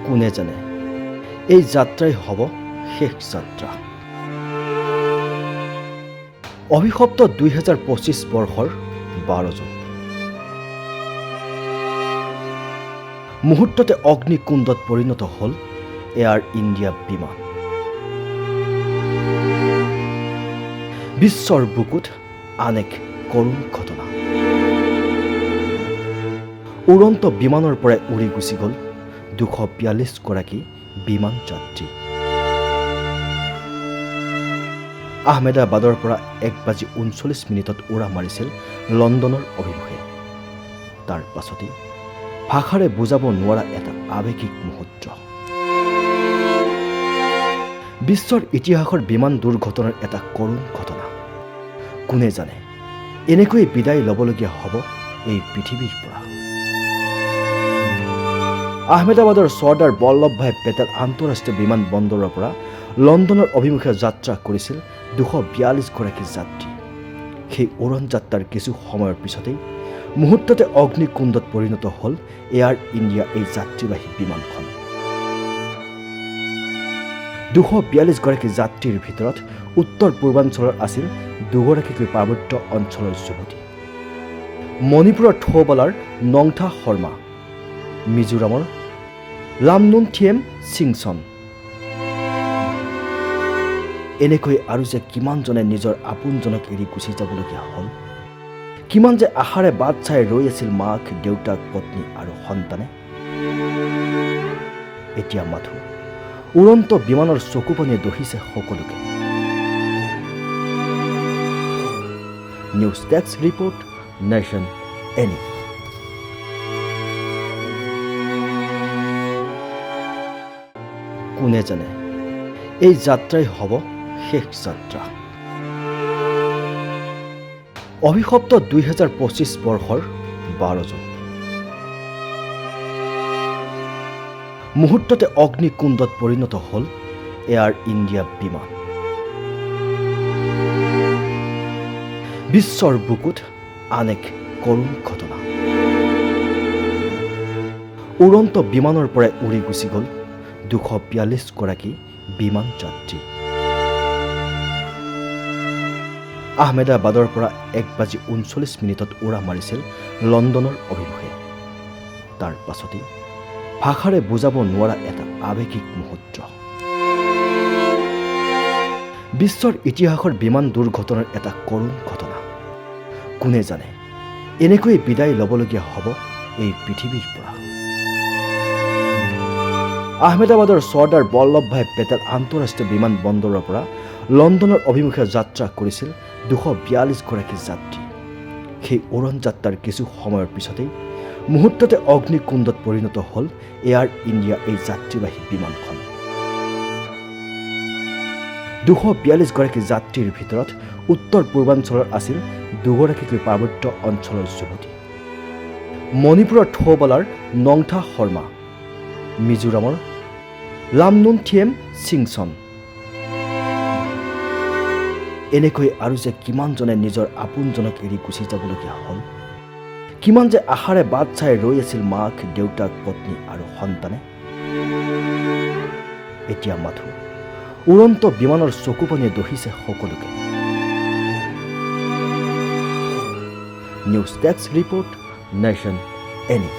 কোনে জানে এই যাত্ৰাই হ'ব শেষ যাত্ৰা। অভিশপ্ত 2025 বৰ্ষৰ 12 জুন মুহূৰ্ততে অগ্নিকুণ্ডত পৰিণত হ'ল এয়াৰ ইণ্ডিয়া বিমান। বিশ্বৰ বুকুত আন এক কৰুণ ঘটনা। উড়ন্ত বিমানৰ পৰাই উৰি গুচি গ'ল 242 গৰাকী বিমান যাত্ৰী। আহমেদাবাদৰ পৰা 1:39 উৰা মাৰিছিল লণ্ডনৰ অভিমুখে। তাৰ পাছতেই ভাষাৰে বুজাব নোৱাৰা এটা আৱেগিক মুহূৰ্ত। বিশ্বৰ ইতিহাসৰ বিমান দুৰ্ঘটনাৰ এটা কৰুণ ঘটনা। কোনে জানে এনেকৈ বিদায় ল'বলগীয়া হ'ব এই পৃথিৱীৰ পৰা। আহমেদাবাদৰ চৰ্দাৰ বল্লভভাই পেটেল আন্তঃৰাষ্ট্ৰীয় বিমান বন্দৰৰ পৰা লণ্ডনৰ অভিমুখে যাত্ৰা কৰিছিল 242 গৰাকী যাত্ৰী। সেই উৰণ যাত্ৰাৰ কিছু সময়ৰ পিছতেই মুহূৰ্ততে অগ্নিকুণ্ডত পৰিণত হ'ল এয়াৰ ইণ্ডিয়া এই যাত্ৰীবাহী বিমানখন। 242 গৰাকী যাত্ৰীৰ ভিতৰত উত্তৰ পূৰ্বাঞ্চলৰ আছিল 2 গৰাকীকৈ পাৰ্বত্য অঞ্চলৰ যুৱতী। মণিপুৰৰ থৌবালাৰ নংথা শৰ্মা, মিজোৰামৰ লামনুনথিয়েম সিংচন। এনেকৈ আৰু যে কিমানজনে নিজৰ আপোনজনক এৰি গুচি যাবলগীয়া হ'ল। কিমান যে আশাৰে বাট চাই ৰৈ আছিল মাক, দেউতাক, পত্নী আৰু সন্তানে। এতিয়া মাথো উড়ন্ত বিমানৰ চকুপানীয়ে দহিছে সকলোকে। News desk report, nation any. কোনে জানে এই যাত্ৰাই হ'ব শেষ যাত্ৰা। অভিশপ্ত 2025 বৰ্ষৰ 12 জুন মুহূৰ্ততে অগ্নিকুণ্ডত পৰিণত হ'ল এয়াৰ ইণ্ডিয়া বিমান। বিশ্বৰ বুকুত আন এক কৰুণ ঘটনা। উড়ন্ত বিমানৰ পৰাই উৰি গুচি গ'ল 242 গৰাকী বিমান যাত্ৰী। আহমেদাবাদৰ পৰা 1:39 উৰা মাৰিছিল লণ্ডনৰ অভিমুখে। তাৰ পাছতেই ভাষাৰে বুজাব নোৱাৰা এটা আৱেগিক মুহূৰ্ত। বিশ্বৰ ইতিহাসৰ বিমান দুৰ্ঘটনাৰ এটা কৰুণ ঘটনা। কোনে জানে এনেকৈ বিদায় ল'বলগীয়া হ'ব এই পৃথিৱীৰ পৰা। আহমেদাবাদৰ চৰ্দাৰ বল্লভভাই পেটেল আন্তঃৰাষ্ট্ৰীয় বিমান বন্দৰৰ পৰা লণ্ডনৰ অভিমুখে যাত্ৰা কৰিছিল 242 গৰাকী যাত্ৰী। সেই উৰণ যাত্ৰাৰ কিছু সময়ৰ পিছতেই মুহূৰ্ততে অগ্নিকুণ্ডত পৰিণত হ'ল এয়াৰ ইণ্ডিয়া এই যাত্ৰীবাহী বিমানখন। 242 গৰাকী যাত্ৰীৰ ভিতৰত উত্তৰ পূৰ্বাঞ্চলৰ আছিল 2 গৰাকীকৈ পাৰ্বত্য অঞ্চলৰ যুৱতী। মণিপুৰৰ থৌবালাৰ নংথা শৰ্মা, মিজোৰামৰ লামনুনথিয়েম সিংচন। এনেকৈ আৰু যে কিমানজনে নিজৰ আপোনজনক এৰি গুচি যাবলগীয়া হ'ল। কিমান যে আশাৰে বাট চাই ৰৈ আছিল মাক, দেউতাক, পত্নী আৰু সন্তানে। এতিয়া মাথো উড়ন্ত বিমানৰ চকুপানীয়ে দহিছে সকলোকে। News desk report, nation any.